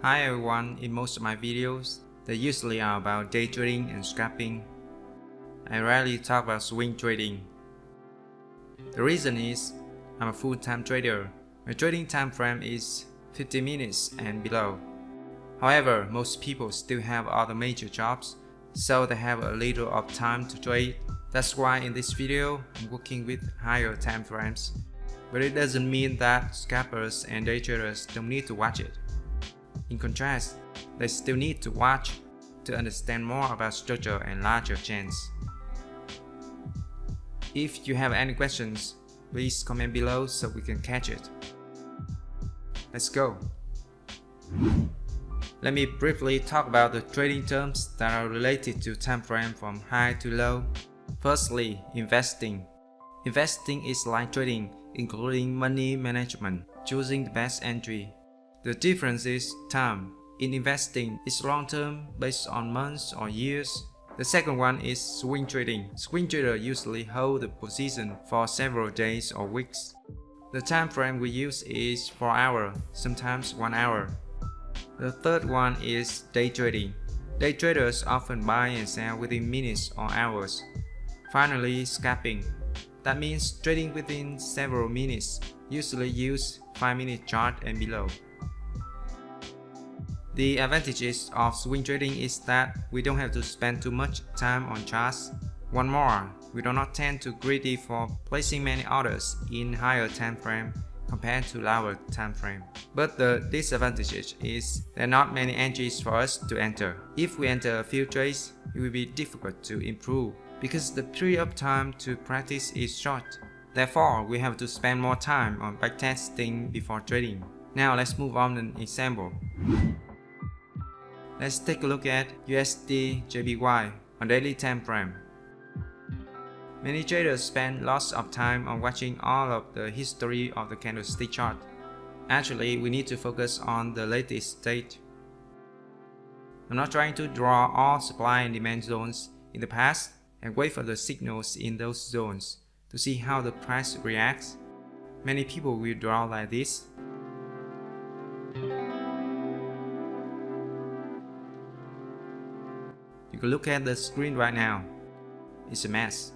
Hi everyone, in most of my videos, they usually are about day trading and scalping. I rarely talk about swing trading. The reason is, I'm a full-time trader. My trading time frame is 50 minutes and below. However, most people still have other major jobs, so they have a little of time to trade. That's why in this video, I'm working with higher time frames. But it doesn't mean that scalpers and day traders don't need to watch it. In contrast, they still need to watch to understand more about structure and larger trends. If you have any questions, please comment below so we can catch it. Let's go! Let me briefly talk about the trading terms that are related to time frame from high to low. Firstly, investing. Investing is like trading, including money management, choosing the best entry. The difference is time. In investing, it's long-term, based on months or years. The second one is swing trading. Swing traders usually hold the position for several days or weeks. The time frame we use is 4 hours, sometimes 1 hour. The third one is day trading. Day traders often buy and sell within minutes or hours. Finally, scalping. That means trading within several minutes, usually use 5-minute chart and below. The advantages of swing trading is that we don't have to spend too much time on charts. One more, we do not tend to greedy for placing many orders in higher time frame compared to lower time frame. But the disadvantage is there are not many entries for us to enter. If we enter a few trades, it will be difficult to improve because the period of time to practice is short. Therefore, we have to spend more time on backtesting before trading. Now let's move on to an example. Let's take a look at USD JPY on daily time frame. Many traders spend lots of time on watching all of the history of the candlestick chart. Actually, we need to focus on the latest state. I'm not trying to draw all supply and demand zones in the past and wait for the signals in those zones to see how the price reacts. Many people will draw like this. You can look at the screen right now. It's a mess.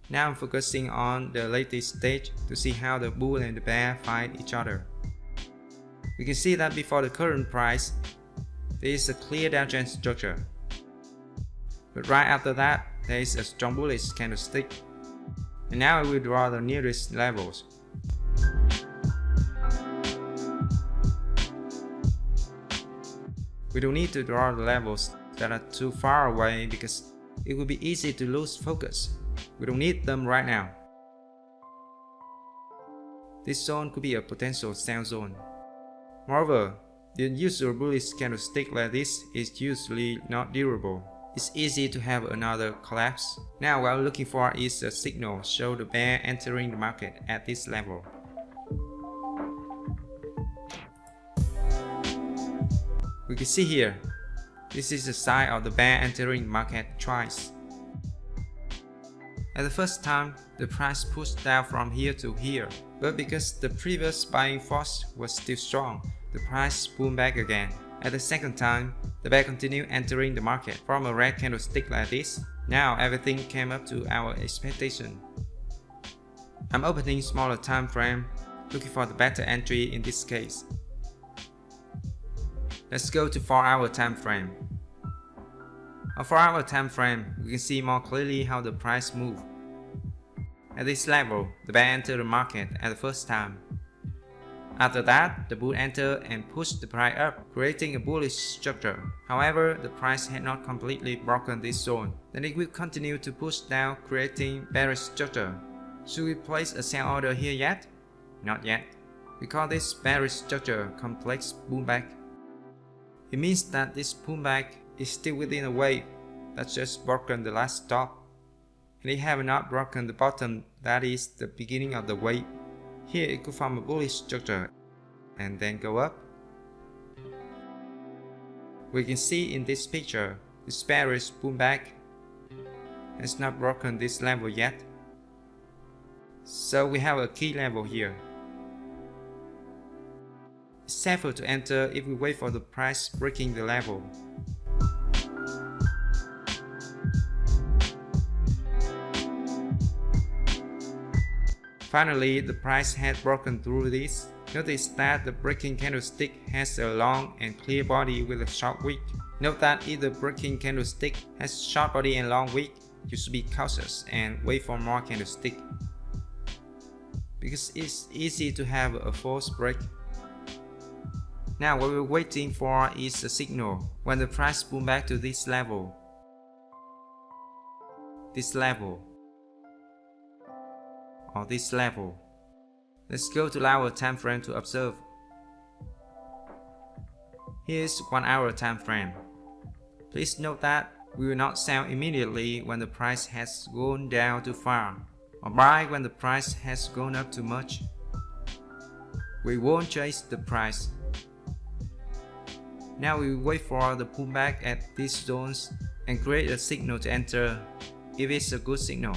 Now I'm focusing on the latest stage to see how the bull and the bear fight each other. We can see that before the current price, there is a clear downtrend structure. But right after that, there is a strong bullish candlestick. And now I will draw the nearest levels. We don't need to draw the levels that are too far away because it will be easy to lose focus. We don't need them right now. This zone could be a potential sell zone. Moreover, the unusual bullish candlestick like this is usually not durable. It's easy to have another collapse. Now what I'm looking for is a signal show the bear entering the market at this level. We can see here, this is the sign of the bear entering the market twice. At the first time, the price pushed down from here to here, but because the previous buying force was still strong, the price pulled back again. At the second time, the bear continued entering the market from a red candlestick like this. Now everything came up to our expectation. I'm opening smaller time frame, looking for the better entry in this case. Let's go to 4-hour time frame. On 4-hour time frame, we can see more clearly how the price moved. At this level, the bear entered the market at the first time. After that, the bull entered and pushed the price up, creating a bullish structure. However, the price had not completely broken this zone. Then it will continue to push down, creating bearish structure. Should we place a sell order here yet? Not yet. We call this bearish structure complex pullback. It means that this pullback is still within a wave that's just broken the last stop. And it have not broken the bottom, that is the beginning of the wave. Here it could form a bullish structure and then go up. We can see in this picture, this bearish pullback has not broken this level yet. So we have a key level here. It's safer to enter if we wait for the price breaking the level. Finally, the price had broken through this. Notice that the breaking candlestick has a long and clear body with a short wick. Note that if the breaking candlestick has short body and long wick, you should be cautious and wait for more candlestick, because it's easy to have a false break. Now what we're waiting for is a signal when the price pull back to this level, or this level. Let's go to our time frame to observe. Here's 1 hour time frame. Please note that we will not sell immediately when the price has gone down too far, or buy when the price has gone up too much. We won't chase the price. Now we wait for the pullback at these zones and create a signal to enter if it's a good signal.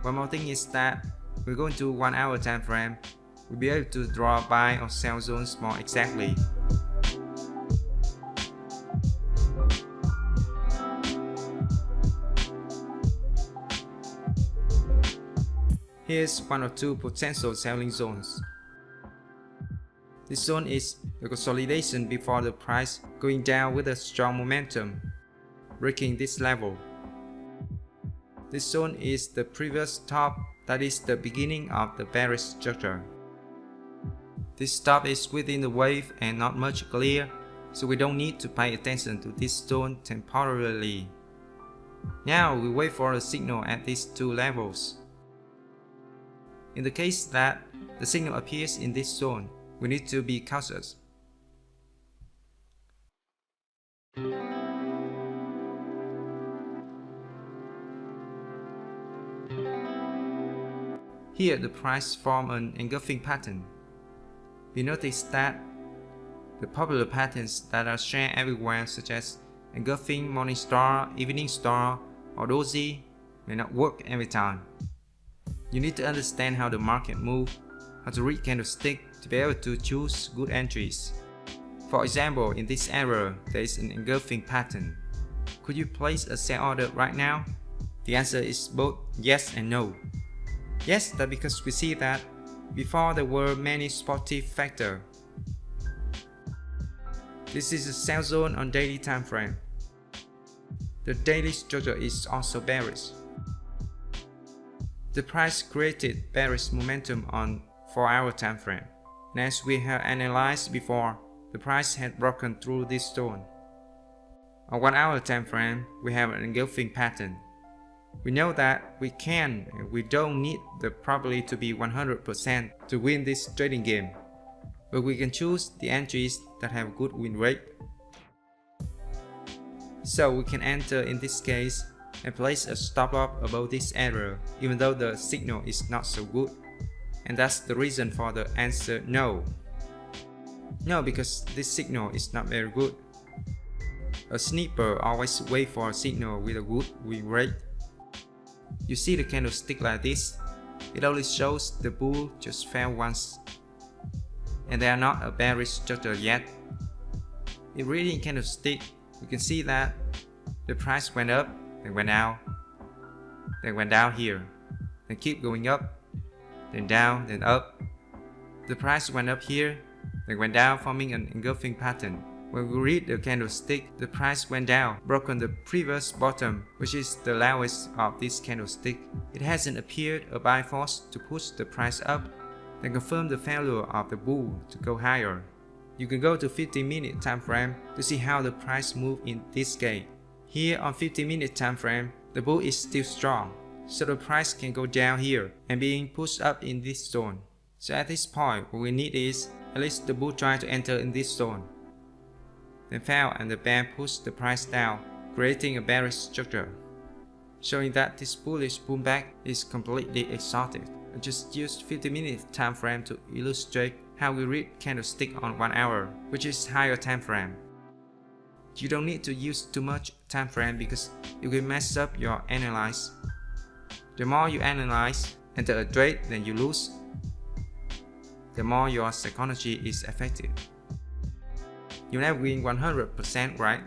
One more thing is that we're going to 1 hour time frame. We'll be able to draw buy or sell zones more exactly. Here's one or two potential selling zones. This zone is the consolidation before the price going down with a strong momentum, breaking this level. This zone is the previous top, that is the beginning of the bearish structure. This top is within the wave and not much clear, so we don't need to pay attention to this zone temporarily. Now we wait for a signal at these two levels. In the case that the signal appears in this zone, we need to be cautious. Here the price forms an engulfing pattern. We notice that the popular patterns that are shared everywhere, such as engulfing, morning star, evening star, or doji, may not work every time. You need to understand how the market moves, how to read candlestick to be able to choose good entries. For example, in this area, there is an engulfing pattern. Could you place a sell order right now? The answer is both yes and no. Yes, that's because we see that before there were many sportive factors. This is a sell zone on daily time frame. The daily structure is also bearish. The price created bearish momentum on 4-hour time frame. And as we have analyzed before, the price had broken through this zone. On 1-hour time frame, we have an engulfing pattern. We know that we don't need the probability to be 100% to win this trading game, but we can choose the entries that have good win rate. So we can enter in this case and place a stop loss above this area, even though the signal is not so good. And that's the reason for the answer no. No, because this signal is not very good. A sniper always waits for a signal with a good win rate. You see the candlestick like this, it only shows the bull just fell once, and they are not a bearish structure yet. In reading candlestick, we can see that the price went up, then went down, then went down here, then keep going up, then down, then up. The price went up here, then went down, forming an engulfing pattern. When we read the candlestick, the price went down, broken the previous bottom, which is the lowest of this candlestick. It hasn't appeared a buy force to push the price up, then confirm the failure of the bull to go higher. You can go to 15-minute time frame to see how the price moved in this case. Here on 15-minute time frame, the bull is still strong, so the price can go down here and being pushed up in this zone. So at this point, what we need is at least the bull try to enter in this zone, then fell and the bear pushed the price down, creating a bearish structure, showing that this bullish pullback is completely exhausted. I just used 50-minute time frame to illustrate how we read candlestick on 1 hour, which is higher time frame. You don't need to use too much time frame because it will mess up your analyze. The more you analyze, enter a trade, then you lose, the more your psychology is effective. You never win 100%, right?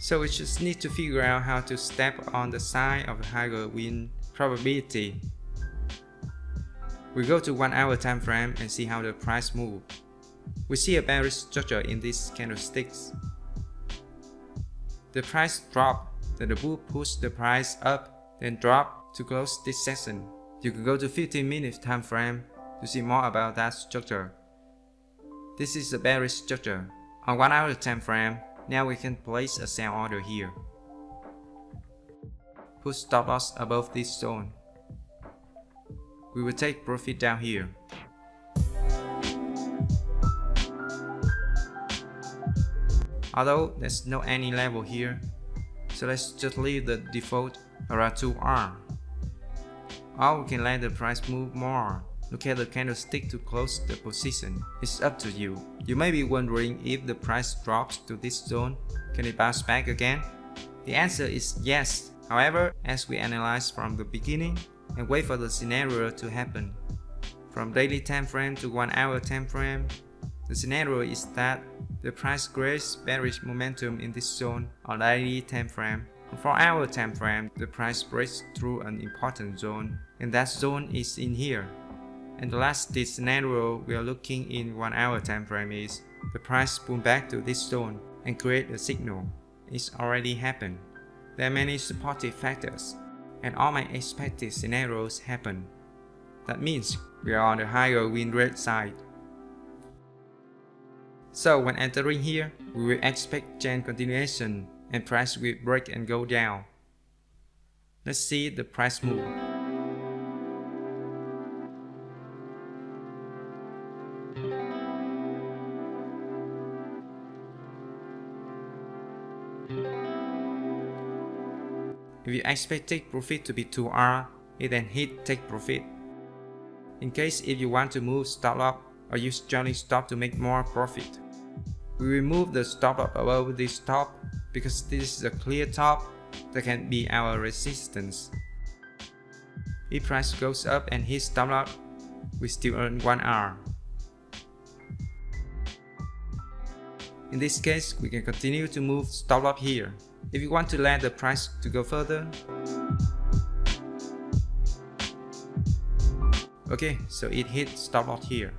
So we just need to figure out how to step on the side of a higher win probability. We go to 1 hour time frame and see how the price moves. We see a bearish structure in these candlesticks. The price dropped, then the bull pushed the price up, then dropped to close this session. You can go to 15-minute time frame to see more about that structure. This is a bearish structure. On 1 hour time frame, now we can place a sell order here. Put stop loss above this zone. We will take profit down here. Although there's no any level here, so let's just leave the default around 2R. Or we can let the price move more. Look at the candlestick to close the position. It's up to you. You may be wondering if the price drops to this zone, can it bounce back again? The answer is yes. However, as we analyze from the beginning and wait for the scenario to happen. From daily time frame to 1 hour time frame, the scenario is that the price creates bearish momentum in this zone on daily time frame. On 4 hour time frame, the price breaks through an important zone, and that zone is in here. And the last scenario we are looking in 1 hour time frame is the price pull back to this zone and create a signal. It's already happened. There are many supportive factors, and all my expected scenarios happen. That means we are on the higher win rate side. So when entering here, we will expect trend continuation and price will break and go down. Let's see the price move. If you expect take profit to be 2R, it then hit take profit. In case if you want to move stop loss or use trailing stop to make more profit. We remove the stop loss above this top because this is a clear top that can be our resistance. If price goes up and hits stop loss, we still earn 1R. In this case, we can continue to move stop loss here. If you want to let the price to go further. Okay, so it hit stop loss here.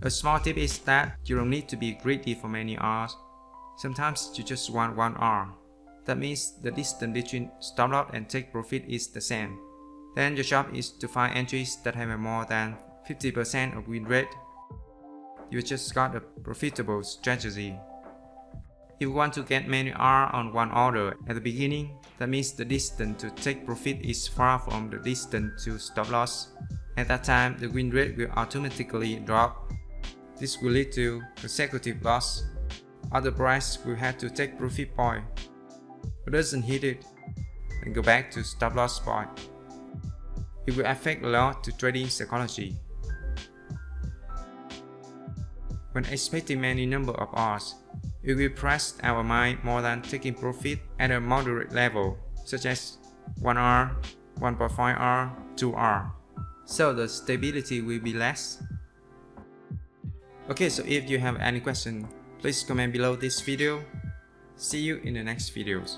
A small tip is that you don't need to be greedy for many R's. Sometimes you just want 1R. That means the distance between stop loss and take profit is the same. Then your job is to find entries that have more than 50% of win rate. You just got a profitable strategy. If you want to get many R on one order at the beginning, that means the distance to take profit is far from the distance to stop loss. At that time, the win rate will automatically drop. This will lead to consecutive loss. Other price will have to take profit point. If it doesn't hit it, then go back to stop loss point. It will affect a lot to trading psychology. When expecting many number of R's, it will press our mind more than taking profit at a moderate level, such as 1R, 1.5R, 2R. So the stability will be less. Okay, so if you have any question, please comment below this video. See you in the next videos.